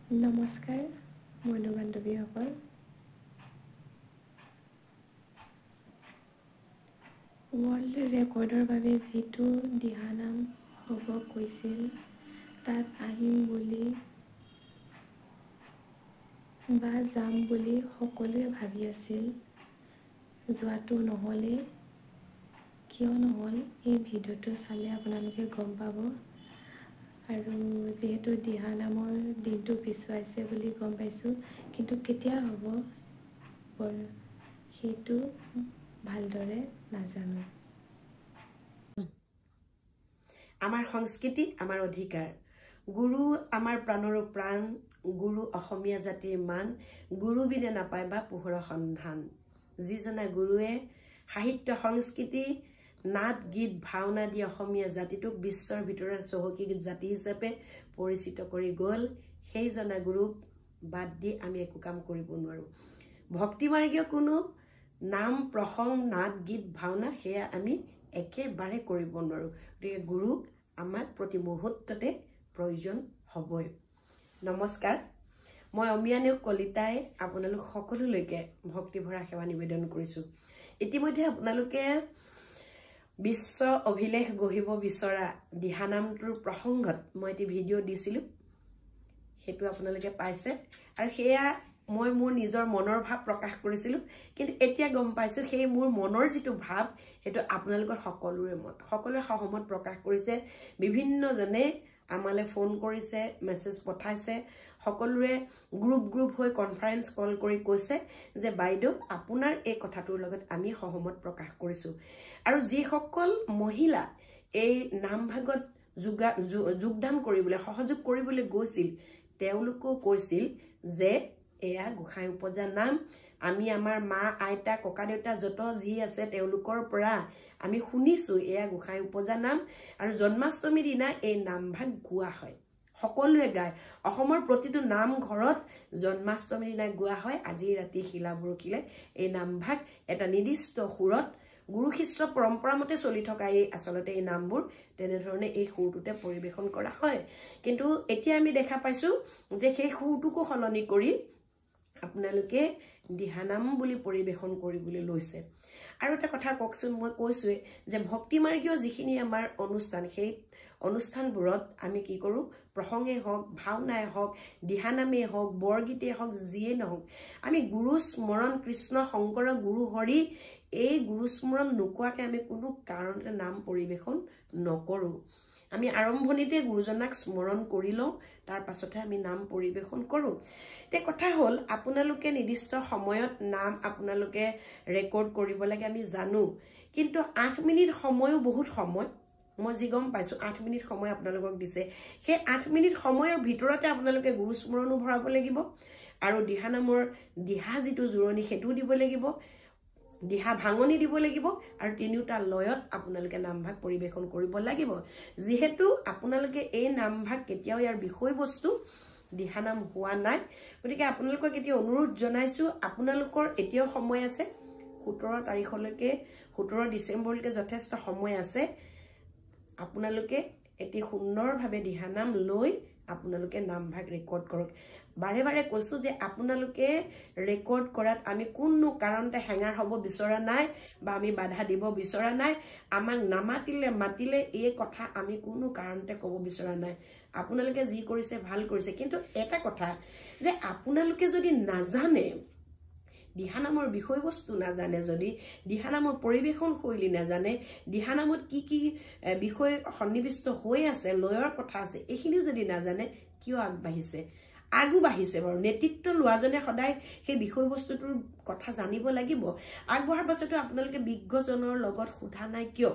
নমস্কাৰ বন্ধু বান্ধৱীসকল ৱৰ্ল্ড ৰেকৰ্ডৰ বাবে যিটো দিহানাম হ'ব কৈছিল তাত আহিম বুলি বা যাম বুলি সকলোৱে ভাবি আছিল যোৱাটো নহ'লে কিয় নহ'ল এই ভিডিঅ'টো চালে আপোনালোকে গম পাব আৰু যেহেতু দিহানামৰ দিনটো পিছুৱাইছে বুলি গম পাইছোঁ কিন্তু কেতিয়া হ'ব সেইটো ভালদৰে নাজানো আমাৰ সংস্কৃতি আমাৰ অধিকাৰ গুৰু আমাৰ প্ৰাণৰ প্ৰাণ গুৰু অসমীয়া জাতিৰ মান গুৰু বিনে নাপায় বা পোহৰৰ সন্ধান যিজনা গুৰুৱে সাহিত্য সংস্কৃতি নাট গীত ভাওনা দি অসমীয়া জাতিটোক বিশ্বৰ ভিতৰত চহকী জাতি হিচাপে পৰিচিত কৰি গ'ল সেইজনা গুৰুক বাদ দি আমি একো কাম কৰিব নোৱাৰো ভক্তিমাৰ্গীয় কোনো নাম প্ৰসংগ নাট গীত ভাওনা সেয়া আমি একেবাৰে কৰিব নোৱাৰো গতিকে গুৰুক আমাক প্ৰতি মুহূৰ্ততে প্ৰয়োজন হ'বই নমস্কাৰ মই অমিয়ানেও কলিতাই আপোনালোক সকলোলৈকে ভক্তিভৰা সেৱা নিবেদন কৰিছো ইতিমধ্যে আপোনালোকে বিশ্ব অভিলেখ গঢ়িব বিচৰা দিহানামটোৰ প্ৰসংগত মই এটি ভিডিঅ' দিছিলো হেতু আপোনালোকে পাইছে আৰু সেয়া মই মোৰ নিজৰ মনৰ ভাৱ প্ৰকাশ কৰিছিলো কিন্তু এতিয়া গম পাইছো সেই মোৰ মনৰ যিটো ভাৱ হেতু আপোনালোকৰ সকলোৰে মত সকলোৱে সহমত প্ৰকাশ কৰিছে বিভিন্ন জনে আমালে ফোন কৰিছে মেছেজ পঠাইছে সকলোৰে গ্ৰুপ হৈ কনফাৰেন্স কল কৰি কৈছে যে বাইদেউ আপোনাৰ এই কথাটোৰ লগত আমি সহমত প্ৰকাশ কৰিছো আৰু যি সকল মহিলা এই নামভাগত যোগদান কৰিবলৈ সহযোগ কৰিবলৈ গৈছিল তেওঁলোকো কৈছিল যে এয়া গোসাই উপজা নাম আমি আমাৰ মা আইতা ককা দেউতা যত যি আছে তেওঁলোকৰ পৰা আমি শুনিছো এয়া গোসাই উপজা নাম আৰু জন্মাষ্টমী দিনা এই নামভাগ গোৱা হয় সকলোৱে গায় অসমৰ প্ৰতিটো নাম ঘৰত জন্মাষ্টমী দিনা গোৱা হয় আজি ৰাতি শিলাবৰকিলে এই নামভাগ এটা নিৰ্দিষ্ট সুৰত গুৰু শিষ্য পৰম্পৰা মতে চলি থকা এই আসলতে এই নামবোৰ তেনে ধৰণে এই সুৰটোতে পৰিবেশন কৰা হয় কিন্তু এতিয়া আমি দেখা পাইছো যে সেই সুৰটোকো সলনি কৰি আপোনালোকে দিহানাম বুলি পৰিবেশন কৰিবলৈ লৈছে আৰু এটা কথা কওকচোন মই কৈছোৱে যে ভক্তিমাৰ্গীয় যিখিনি আমাৰ অনুষ্ঠান সেই অনুষ্ঠানবোৰত আমি কি কৰো প্ৰসংগে হওক ভাওনাই হওক দিহানামে হওক বৰগীতে হওক যিয়ে নহওক আমি গুৰু স্মৰণ কৃষ্ণ শংকৰ গুৰু হৰি এই গুৰু স্মৰণ নোকোৱাকে আমি কোনো কাৰণতে নাম পৰিবেশন নকৰো আমি আৰম্ভণিতে গুৰুজনাক স্মৰণ কৰি লওঁ তাৰ পাছতহে আমি নাম পৰিবেশন কৰো তে কথা হল আপোনালোকে নিৰ্দিষ্ট সময়ত নাম আপোনালোকে ৰেকৰ্ড কৰিব লাগে আমি জানো কিন্তু 8 মিনিট সময়ও বহুত সময় মই যি গম পাইছো 8 মিনিট সময় আপোনালোকক দিছে সেই 8 মিনিট সময়ৰ ভিতৰতে আপোনালোকে গুৰু স্মৰণো ভৰাব লাগিব আৰু দিহানামৰ দিহা যিটো জুৰণি হেতু দিব লাগিব দিহা ভাঙনি দিব লাগিব আৰু তিনিটা লয়ত আপোনালোকে নামভাগ পৰিবেশন কৰিব লাগিব যেহেতু আপোনালোকে এই নামভাগ কেতিয়াও ইয়াৰ বিষয়বস্তু দিহানাম হোৱা নাই গতিকে আপোনালোকক এতিয়া অনুৰোধ জনাইছো আপোনালোকৰ এতিয়াও সময় আছে 17 তাৰিখলৈকে 17 ডিসেম্বৰলৈকে যথেষ্ট সময় আছে আপোনালোকে এটি সুন্দৰভাৱে দিহানাম লৈ আপোনালোকে নামভাগ ৰেকৰ্ড কৰক বাৰে বাৰে কৈছো যে আপোনালোকে ৰেকৰ্ড কৰাত আমি কোনো কাৰণতে হেঙাৰ হ'ব বিচৰা নাই বা আমি বাধা দিব বিচৰা নাই আমাক মাতিলে এই কথা আমি কোনো কাৰণতে ক'ব বিচৰা নাই আপোনালোকে যি কৰিছে ভাল কৰিছে কিন্তু এটা কথা যে আপোনালোকে যদি নাজানে দিহানামৰ বিষয়বস্তু নাজানে যদি দিহানামৰ পৰিবেশন শৈলী নাজানে দিহানামত কি বিষয় সন্নিবিষ্ট হৈ আছে লয়ৰ কথা আছে এইখিনিও যদি নাজানে কিয় আগবাঢ়িছে বাৰু নেতৃত্ব লোৱাজনে সদায় সেই বিষয়বস্তুটোৰ কথা জানিব লাগিব আগবঢ়াৰ পাছতো আপোনালোকে বিজ্ঞজনৰ লগত সোধা নাই কিয়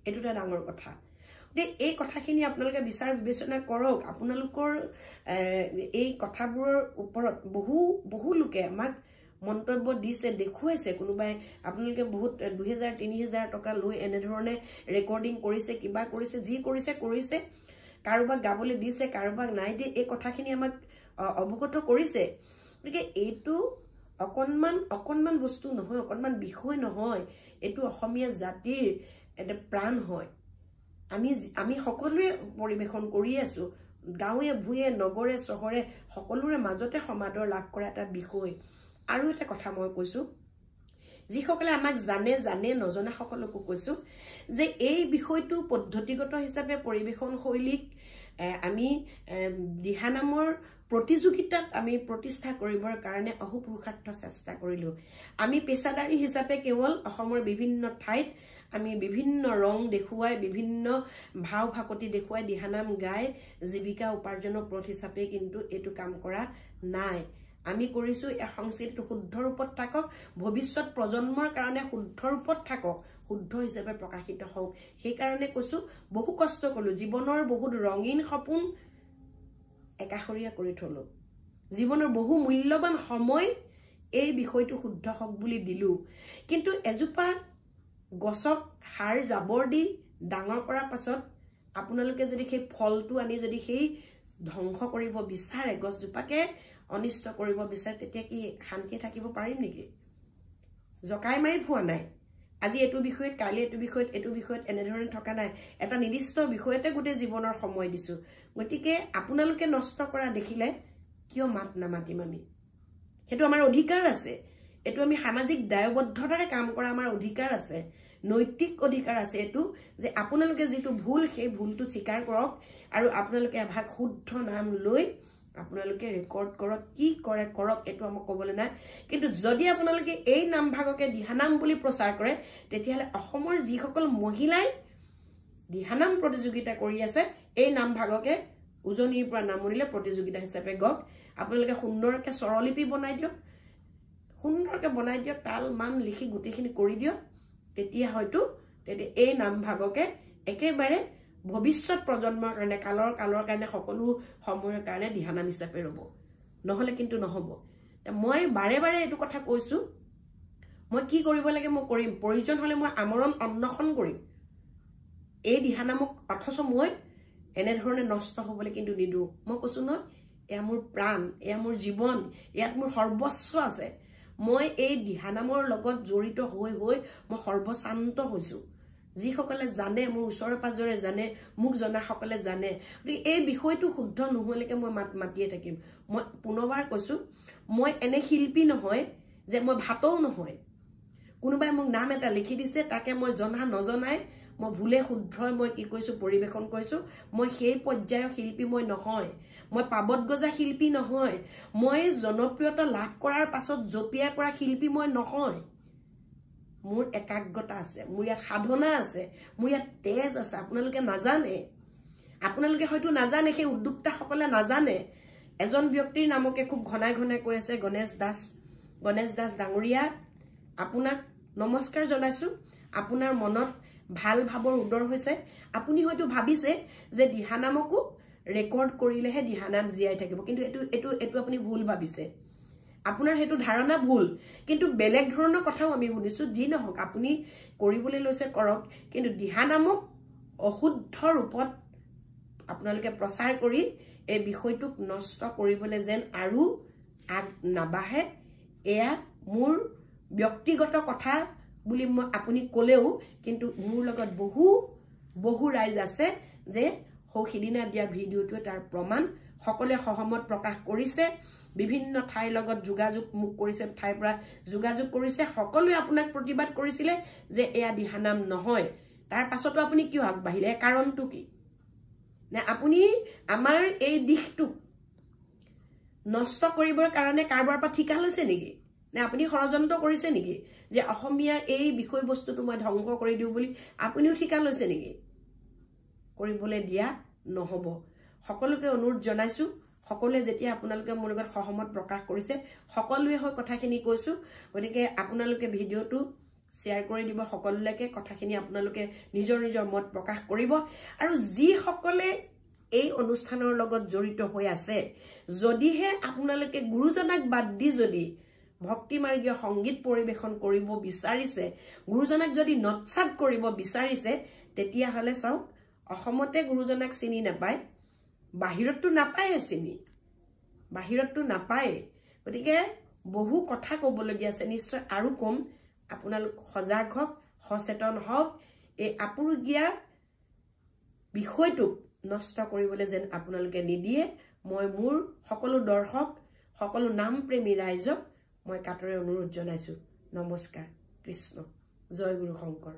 এটো এটা ডাঙৰ কথা এই কথাখিনি আপোনালোকে বিচাৰ বিবেচনা কৰক আপোনালোকৰ এই কথাবোৰৰ ওপৰত বহু লোকে আমাক মন্তব্য দিছে দেখুৱাইছে কোনোবাই আপোনালোকে বহুত 2000-3000 টকা লৈ এনে ধৰণে ৰেকৰ্ডিং কৰিছে কিবা কৰিছে যি কৰিছে কাৰোবাক গাবলৈ দিছে কাৰোবাক নাই দি এই কথাখিনি আমাক অৱগত কৰিছে গতিকে এইটো অকনমান বস্তু নহয় অকনমান বিষয় নহয় এইটো অসমীয়া জাতিৰ এটা প্ৰাণ হয় আমি সকলোৱে পৰিবেশন কৰি আছো গাঁৱে ভূঞে নগৰে চহৰে সকলোৰে মাজতে সমাদৰ লাভ কৰা এটা বিষয় আৰু এটা কথা মই কৈছো যিসকলে আমাক জানে নজনা সকলকো কৈছো যে এই বিষয়টো পদ্ধতিগত হিচাপে পৰিবেশন শৈলীক আমি দিহানামৰ প্ৰতিযোগিতাত আমি প্ৰতিষ্ঠা কৰিবৰ কাৰণে অহোপুৰুষাৰ্থ চেষ্টা কৰিলো আমি পেছাদাৰী হিচাপে কেৱল অসমৰ বিভিন্ন ঠাইত আমি বিভিন্ন ৰং দেখুৱাই বিভিন্ন ভাও ভাকতি দেখুৱাই দিহানাম গাই জীৱিকা উপাৰ্জনৰ পথ হিচাপে কিন্তু এটো কাম কৰা নাই আমি কৰিছো এই সংস্কৃতিটো শুদ্ধ ৰূপত থাকক ভৱিষ্যত প্ৰজন্মৰ কাৰণে শুদ্ধ ৰূপত থাকক শুদ্ধ হিচাপে প্ৰকাশিত হওক সেই কাৰণে কৈছো বহু কষ্ট কৰিলো জীৱনৰ বহুত ৰঙীন সপোন একাখৰীয়া কৰি থলো জীৱনৰ বহু মূল্যৱান সময় এই বিষয়টো শুদ্ধ হওক বুলি দিলো কিন্তু এজোপা গছক সাৰ জাবৰ দি ডাঙৰ কৰাৰ পাছত আপোনালোকে যদি সেই ফলটো আনি যদি সেই ধ্বংস কৰিব বিচাৰে গছজোপাকে অনিষ্ট কৰিব বিচাৰে তেতিয়া কি শান্তি থাকিব পাৰিম নেকি জকাই মাৰি ভুৱা নাই আজি এটো বিষয়ত কালি এটো বিষয়ত এনেধৰণে থকা নাই এটা নিৰ্দিষ্ট বিষয়তে গোটে জীৱনৰ সময় দিছো গতিকে আপোনালোকে নষ্ট কৰা দেখিলে কিয় মাত নামাতিম আমি হেতু আমাৰ অধিকাৰ আছে এটো আমি সামাজিক দায়বদ্ধতাৰে কাম কৰা আমাৰ অধিকাৰ আছে নৈতিক অধিকাৰ আছে এটো যে আপোনালোকে যেটো ভুল সেই ভুলটো স্বীকাৰ কৰক আৰু আপোনালোকে এভাগ শুদ্ধ নাম লৈ আপোনালোকে ৰেকৰ্ড কৰক কি কৰে কৰক এটো আমাক ক'বলৈ নাই কিন্তু যদি আপোনালোকে এই নাম ভাগকে দিহানাম বুলি প্ৰচাৰ কৰে তেতিয়াহলে অসমৰ যিসকল মহিলাই দিহানাম প্ৰতিযোগিতা কৰি আছে এই নাম ভাগকে উজনিৰ পৰা নামনিলে প্ৰতিযোগিতা হিচাপে গক আপোনালোকে সুন্দৰকে স্বৰলিপি বনাই দিয়ক তাল মান লিখি গুটেখিনি কৰি দিয়ক তেতিয়া হয়তো এই নাম ভাগকে একেবাৰে ভৱিষ্যত প্ৰজন্মৰ কাৰণে কালৰ কাৰণে সকলো সময়ৰ কাৰণে দিহানাম হিচাপে ৰব নহলে কিন্তু নহব মই বাৰে এটো কথা কৈছো মই কি কৰিব লাগে মই কৰিম প্ৰয়োজন হলে মই আমৰণ অন্নখন কৰিম এই দিহানামক অথচ মই এনে ধৰণে নষ্ট হ'বলৈ কিন্তু নিদু মই কৈছো ন এয়া মোৰ প্ৰাণ এয়া মোৰ জীৱন ইয়াত মোৰ সৰ্বস্ব আছে মই এই দিহানামৰ লগত জড়িত হৈ মই সৰ্বশান্ত হৈছো যিসকলে জানে মোৰ ওচৰে পাজৰে জানে মোক জনা সকলে জানে এই বিষয়টো শুদ্ধ নহলৈকে মই মাতিয়ে থাকিম মই পুনৰবাৰ কৈছো মই এনে শিল্পী নহয় যে মই ভাতও নহয় কোনোবাই মোক নাম এটা লিখি দিছে তাকে মই জনা নজনাই মই ভুলে শুদ্ধই মই কি কৈছো পৰিবেশন কৰিছো মই সেই পৰ্যায়ৰ শিল্পী মই নহয় মই পাবত গজা শিল্পী নহয় মই জনপ্ৰিয়তা লাভ কৰাৰ পাছত জপিয়া কৰা শিল্পী মই নহয় মোৰ একাগ্ৰতা আছে মোৰ ইয়াত সাধনা আছে মোৰ ইয়াত তেজ আছে আপোনালোকে নাজানে আপোনালোকে হয়তো নাজানে সেই উদ্যোক্তা সকলে নাজানে এজন ব্যক্তিৰ নামকে খুব ঘনাই কৈ আছে গণেশ দাস ডাঙৰীয়া আপোনাক নমস্কাৰ জনাইছো আপোনাৰ মনত ভাল ভাবৰ উদৰ হৈছে আপুনি হয়তো ভাবিছে যে দিহানামকো ৰেকৰ্ড কৰিলেহে দিহানাম জীয়াই থাকিব কিন্তু এটো আপুনি ভুল ভাবিছে আপোনাৰ হেতু ধাৰণা ভুল কিন্তু বেলেগ ধৰণৰ কথাও আমি শুনিছো যি নহক আপুনি কৰিবলৈ লৈছে কৰক কিন্তু দিহানামক অশুদ্ধ ৰূপত আপোনালোকে প্ৰচাৰ কৰি এই বিষয়টোক নষ্ট কৰিবলৈ যেন আৰু আগ নাবাহে এয়া মোৰ ব্যক্তিগত কথা বুলি আপুনি কলেও কিন্তু মোৰ লগত বহু ৰাইজ আছে যে হৌখিদিনা দিয়া ভিডিওটো তাৰ প্ৰমাণ সকলে সহমত প্ৰকাশ কৰিছে বিভিন্ন ঠাইৰ লগত যোগাযোগ মুক কৰিছে ঠাইৰ পৰা যোগাযোগ কৰিছে সকলোৱে আপোনাক প্ৰতিবাদ কৰিছিলে যে এয়া দিহানাম নহয় তাৰ পাছতো আপুনি কিয় আগবাঢ়িলে কাৰণটো কি নে আপুনি আমাৰ এই দিশটো নষ্ট কৰিবৰ কাৰণে কাৰবাৰ পৰা ঠিকা লৈছে নেকি নে আপুনি ষড়যন্ত্ৰ কৰিছে নেকি যে অসমীয়াৰ এই বিষয়বস্তুটো মই ধ্বংস কৰি দিও বুলি আপুনিও ঠিকা লৈছে নেকি কৰিবলৈ দিয়া নহব সকলোকে অনুৰোধ জনাইছো সকলোৱে যেতিয়া আপোনালোকে মোৰ লগত সহমত প্ৰকাশ কৰিছে সকলোৱে হৈ কথাখিনি কৈছো গতিকে আপোনালোকে ভিডিওটো শেয়াৰ কৰি দিব সকলোলৈকে কথাখিনি আপোনালোকে নিজৰ মত প্ৰকাশ কৰিব আৰু যি সকলে এই অনুষ্ঠানৰ লগত জড়িত হৈ আছে যদিহে আপোনালোকে গুৰুজনাক বাদ দি যদি ভক্তিমাৰ্গীয় সংগীত পৰিবেশন কৰিব বিচাৰিছে গুৰুজনাক যদি নৎসাত কৰিব বিচাৰিছে তেতিয়া হলে চাওক অসমতে গুৰুজনাক চিনি নাপায় বাহিৰতটো নাপায় গতিকে বহু কথা ক'বলগীয়া আছে নিশ্চয় আৰু কম আপোনালোক সজাগ হওক সচেতন হওক এই আপুৰুগীয়া বিষয়টো নষ্ট কৰিবলৈ যেন আপোনালোকে নিদিয়ে মই মোৰ সকলো দৰ্শক সকলো নামপ্ৰেমী ৰাইজক মই কাটৰে অনুৰোধ জনাইছো নমস্কাৰ কৃষ্ণ জয় গুৰু শংকৰ